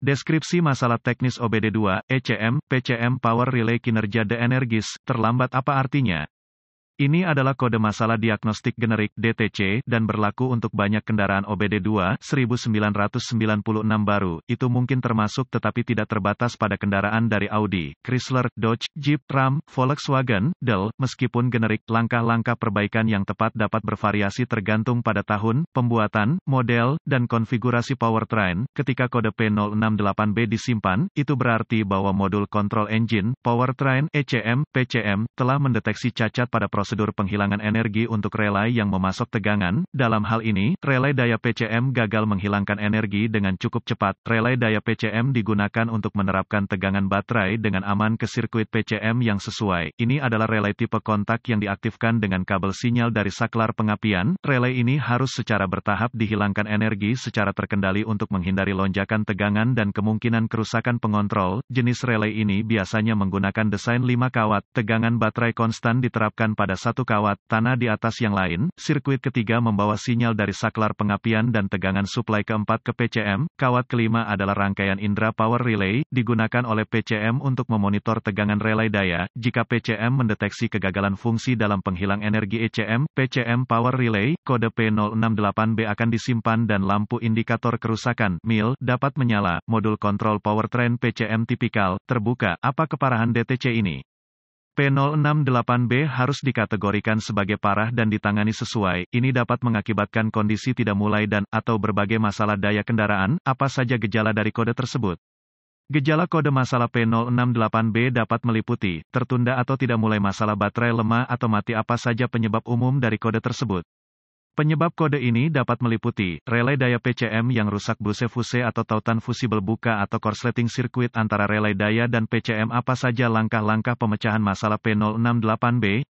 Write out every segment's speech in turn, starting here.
Deskripsi masalah teknis OBD2, ECM, PCM Power Relay kinerja de-energis, terlambat apa artinya? Ini adalah kode masalah diagnostik generik (DTC) dan berlaku untuk banyak kendaraan OBD2 1996 baru. Itu mungkin termasuk tetapi tidak terbatas pada kendaraan dari Audi, Chrysler, Dodge, Jeep, Ram, Volkswagen, Dell. Meskipun generik, langkah-langkah perbaikan yang tepat dapat bervariasi tergantung pada tahun, pembuatan, model, dan konfigurasi powertrain. Ketika kode P068B disimpan, itu berarti bahwa modul kontrol engine, powertrain, ECM, PCM, telah mendeteksi cacat pada prosedur penghilangan energi untuk relay yang memasok tegangan. Dalam hal ini, relay daya PCM gagal menghilangkan energi dengan cukup cepat. Relay daya PCM digunakan untuk menerapkan tegangan baterai dengan aman ke sirkuit PCM yang sesuai. Ini adalah relay tipe kontak yang diaktifkan dengan kabel sinyal dari saklar pengapian. Relay ini harus secara bertahap dihilangkan energi secara terkendali untuk menghindari lonjakan tegangan dan kemungkinan kerusakan pengontrol. Jenis relay ini biasanya menggunakan desain 5 kawat. Tegangan baterai konstan diterapkan pada 1 kawat, tanah di atas yang lain. Sirkuit ketiga membawa sinyal dari saklar pengapian dan tegangan suplai keempat ke PCM. Kawat kelima adalah rangkaian indera power relay, digunakan oleh PCM untuk memonitor tegangan relay daya. Jika PCM mendeteksi kegagalan fungsi dalam penghilang energi ECM, PCM power relay, kode P068B akan disimpan dan lampu indikator kerusakan, MIL, dapat menyala. Modul kontrol powertrain PCM tipikal, terbuka. Apa keparahan DTC ini? P068B harus dikategorikan sebagai parah dan ditangani sesuai. Ini dapat mengakibatkan kondisi tidak mulai dan atau berbagai masalah daya kendaraan. Apa saja gejala dari kode tersebut? Gejala kode masalah P068B dapat meliputi tertunda atau tidak mulai masalah baterai lemah atau mati. Apa saja penyebab umum dari kode tersebut? Penyebab kode ini dapat meliputi relay daya PCM yang rusak, fuse atau tautan fusibel buka atau korsleting sirkuit antara relay daya dan PCM. Apa saja langkah-langkah pemecahan masalah P068B?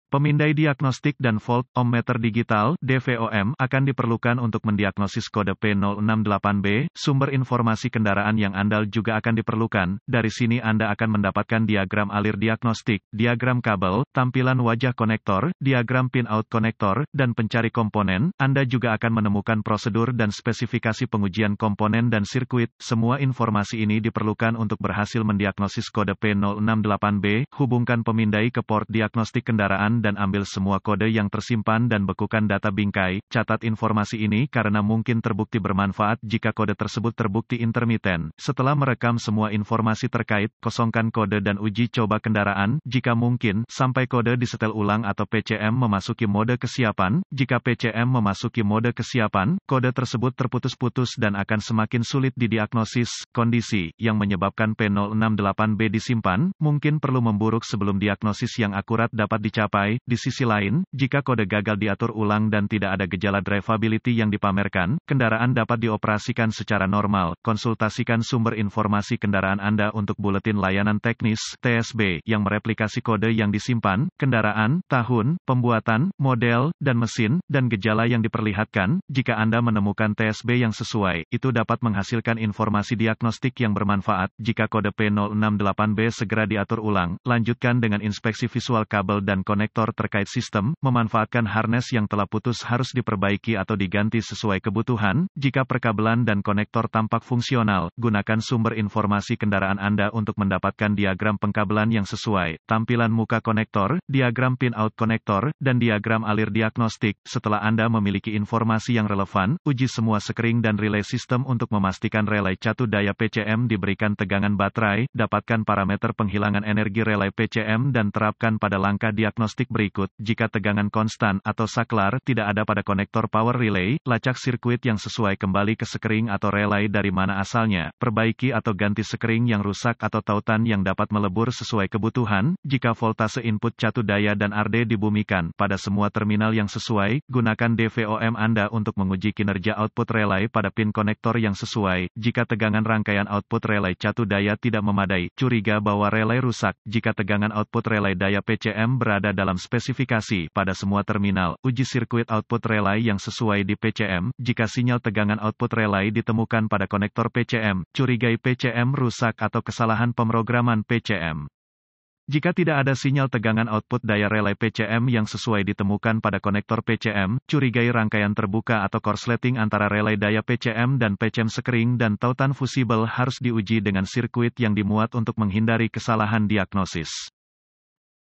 Pemindai diagnostik dan volt ohmmeter digital (DVOM) akan diperlukan untuk mendiagnosis kode P068B. Sumber informasi kendaraan yang andal juga akan diperlukan. Dari sini Anda akan mendapatkan diagram alir diagnostik, diagram kabel, tampilan wajah konektor, diagram pin-out konektor, dan pencari komponen. Anda juga akan menemukan prosedur dan spesifikasi pengujian komponen dan sirkuit. Semua informasi ini diperlukan untuk berhasil mendiagnosis kode P068B. Hubungkan pemindai ke port diagnostik kendaraan dan ambil semua kode yang tersimpan dan bekukan data bingkai. Catat informasi ini karena mungkin terbukti bermanfaat jika kode tersebut terbukti intermiten. Setelah merekam semua informasi terkait, kosongkan kode dan uji coba kendaraan. Jika mungkin, sampai kode disetel ulang atau PCM memasuki mode kesiapan. Jika PCM memasuki mode kesiapan, kode tersebut terputus-putus dan akan semakin sulit didiagnosis. Kondisi yang menyebabkan P068B disimpan mungkin perlu memburuk sebelum diagnosis yang akurat dapat dicapai. Di sisi lain, jika kode gagal diatur ulang dan tidak ada gejala drivability yang dipamerkan, kendaraan dapat dioperasikan secara normal. Konsultasikan sumber informasi kendaraan Anda untuk buletin layanan teknis (TSB) yang mereplikasi kode yang disimpan, kendaraan, tahun, pembuatan, model, dan mesin, dan gejala yang diperlihatkan. Jika Anda menemukan TSB yang sesuai, itu dapat menghasilkan informasi diagnostik yang bermanfaat. Jika kode P068B segera diatur ulang, lanjutkan dengan inspeksi visual kabel dan konektor terkait sistem. Memanfaatkan harness yang telah putus harus diperbaiki atau diganti sesuai kebutuhan. Jika perkabelan dan konektor tampak fungsional, gunakan sumber informasi kendaraan Anda untuk mendapatkan diagram pengkabelan yang sesuai, tampilan muka konektor, diagram pin-out konektor, dan diagram alir diagnostik. Setelah Anda memiliki informasi yang relevan, uji semua sekring dan relay sistem untuk memastikan relay catu daya PCM diberikan tegangan baterai. Dapatkan parameter penghilangan energi relay PCM dan terapkan pada langkah diagnostik berikut. Jika tegangan konstan atau saklar tidak ada pada konektor power relay, lacak sirkuit yang sesuai kembali ke sekring atau relay dari mana asalnya. Perbaiki atau ganti sekring yang rusak atau tautan yang dapat melebur sesuai kebutuhan. Jika voltase input catu daya dan RD dibumikan pada semua terminal yang sesuai, gunakan DVOM Anda untuk menguji kinerja output relay pada pin konektor yang sesuai. Jika tegangan rangkaian output relay catu daya tidak memadai, curiga bahwa relay rusak. Jika tegangan output relay daya PCM berada dalam spesifikasi pada semua terminal, uji sirkuit output relay yang sesuai di PCM. Jika sinyal tegangan output relay ditemukan pada konektor PCM, curigai PCM rusak atau kesalahan pemrograman PCM. Jika tidak ada sinyal tegangan output daya relay PCM yang sesuai ditemukan pada konektor PCM, curigai rangkaian terbuka atau korsleting antara relay daya PCM dan PCM sekering dan tautan fusibel harus diuji dengan sirkuit yang dimuat untuk menghindari kesalahan diagnosis.